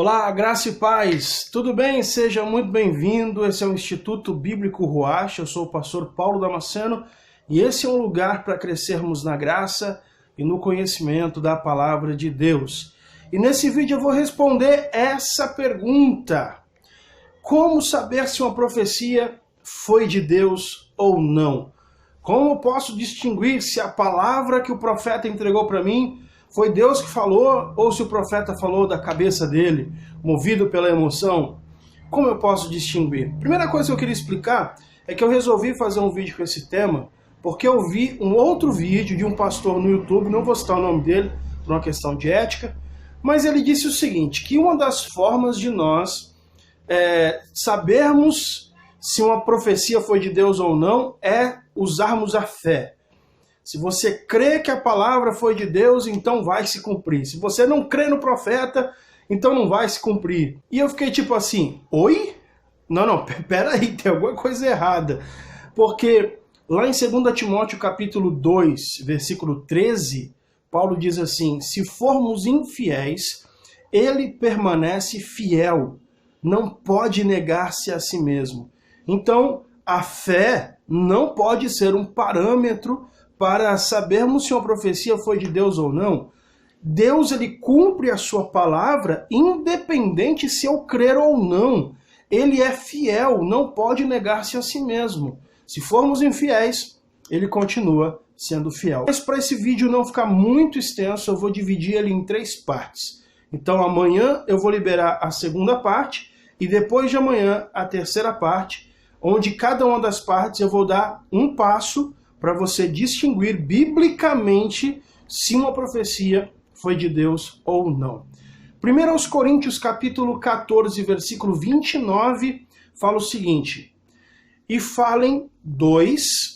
Olá, graça e paz, tudo bem? Seja muito bem-vindo, esse é o Instituto Bíblico Ruach, eu sou o pastor Paulo Damasceno e esse é um lugar para crescermos na graça e no conhecimento da palavra de Deus. E nesse vídeo eu vou responder essa pergunta: como saber se uma profecia foi de Deus ou não? Como posso distinguir se a palavra que o profeta entregou para mim foi Deus que falou ou se o profeta falou da cabeça dele, movido pela emoção? Como eu posso distinguir? Primeira coisa que eu queria explicar é que eu resolvi fazer um vídeo com esse tema porque eu vi um outro vídeo de um pastor no YouTube, não vou citar o nome dele por uma questão de ética, mas ele disse o seguinte, que uma das formas de nós sabermos se uma profecia foi de Deus ou não é usarmos a fé. Se você crê que a palavra foi de Deus, então vai se cumprir. Se você não crê no profeta, então não vai se cumprir. E eu fiquei tipo assim, oi? Não, peraí, tem alguma coisa errada. Porque lá em 2 Timóteo capítulo 2, versículo 13, Paulo diz assim, se formos infiéis, ele permanece fiel, não pode negar-se a si mesmo. Então, a fé não pode ser um parâmetro para sabermos se uma profecia foi de Deus ou não. Deus, ele cumpre a sua palavra independente se eu crer ou não. Ele é fiel, não pode negar-se a si mesmo. Se formos infiéis, ele continua sendo fiel. Mas para esse vídeo não ficar muito extenso, eu vou dividir ele em 3 partes. Então amanhã eu vou liberar a segunda parte e depois de amanhã a terceira parte, onde cada uma das partes eu vou dar um passo para você distinguir biblicamente se uma profecia foi de Deus ou não. 1 Coríntios capítulo 14, versículo 29, fala o seguinte, e falem dois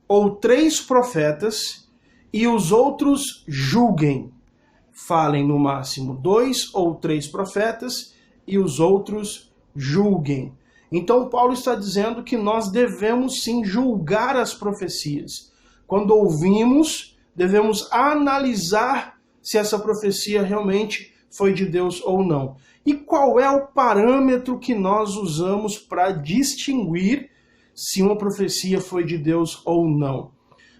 ou 3 profetas, e os outros julguem. Falem no máximo 2 ou 3 profetas, e os outros julguem. Então Paulo está dizendo que nós devemos sim julgar as profecias. Quando ouvimos, devemos analisar se essa profecia realmente foi de Deus ou não. E qual é o parâmetro que nós usamos para distinguir se uma profecia foi de Deus ou não?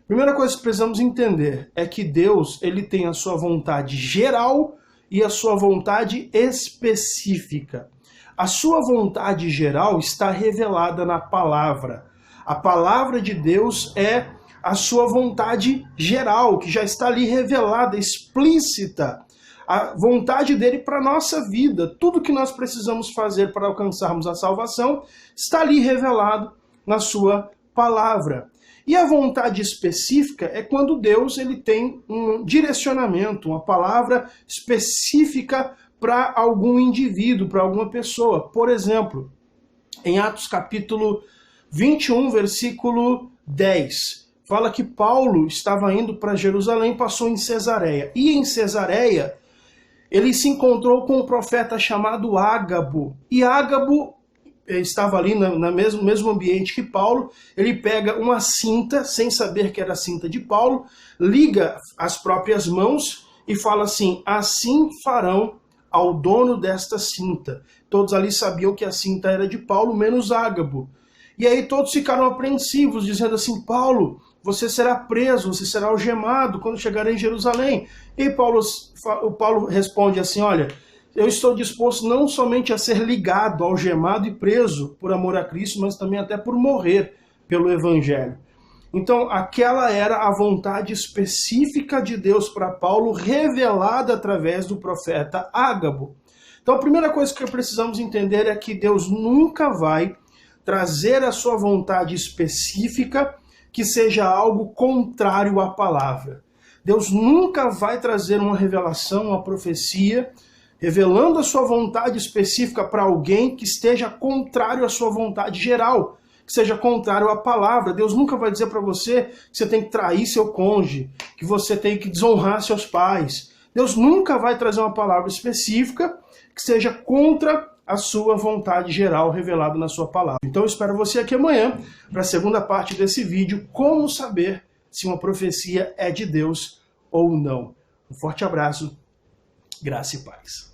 Primeira coisa que precisamos entender é que Deus, ele tem a sua vontade geral e a sua vontade específica. A sua vontade geral está revelada na palavra. A palavra de Deus é a sua vontade geral, que já está ali revelada, explícita. A vontade dele para a nossa vida. Tudo que nós precisamos fazer para alcançarmos a salvação está ali revelado na sua palavra. E a vontade específica é quando Deus ele tem um direcionamento, uma palavra específica para algum indivíduo, para alguma pessoa. Por exemplo, em Atos capítulo 21, versículo 10, fala que Paulo estava indo para Jerusalém, passou em Cesareia. E em Cesareia, ele se encontrou com um profeta chamado Ágabo. E Ágabo estava ali no mesmo ambiente que Paulo. Ele pega uma cinta, sem saber que era a cinta de Paulo, liga as próprias mãos e fala assim, assim farão ao dono desta cinta. Todos ali sabiam que a cinta era de Paulo, menos Ágabo. E aí todos ficaram apreensivos, dizendo assim, Paulo, você será preso, você será algemado quando chegar em Jerusalém. E o Paulo responde assim, olha, eu estou disposto não somente a ser ligado, algemado e preso por amor a Cristo, mas também até por morrer pelo Evangelho. Então, aquela era a vontade específica de Deus para Paulo, revelada através do profeta Ágabo. Então, a primeira coisa que precisamos entender é que Deus nunca vai trazer a sua vontade específica que seja algo contrário à palavra. Deus nunca vai trazer uma revelação, uma profecia, revelando a sua vontade específica para alguém que esteja contrário à sua vontade geral, que seja contrário à palavra. Deus nunca vai dizer para você que você tem que trair seu cônjuge, que você tem que desonrar seus pais. Deus nunca vai trazer uma palavra específica que seja contra a sua vontade geral revelada na sua palavra. Então eu espero você aqui amanhã para a segunda parte desse vídeo, como saber se uma profecia é de Deus ou não. Um forte abraço, graça e paz.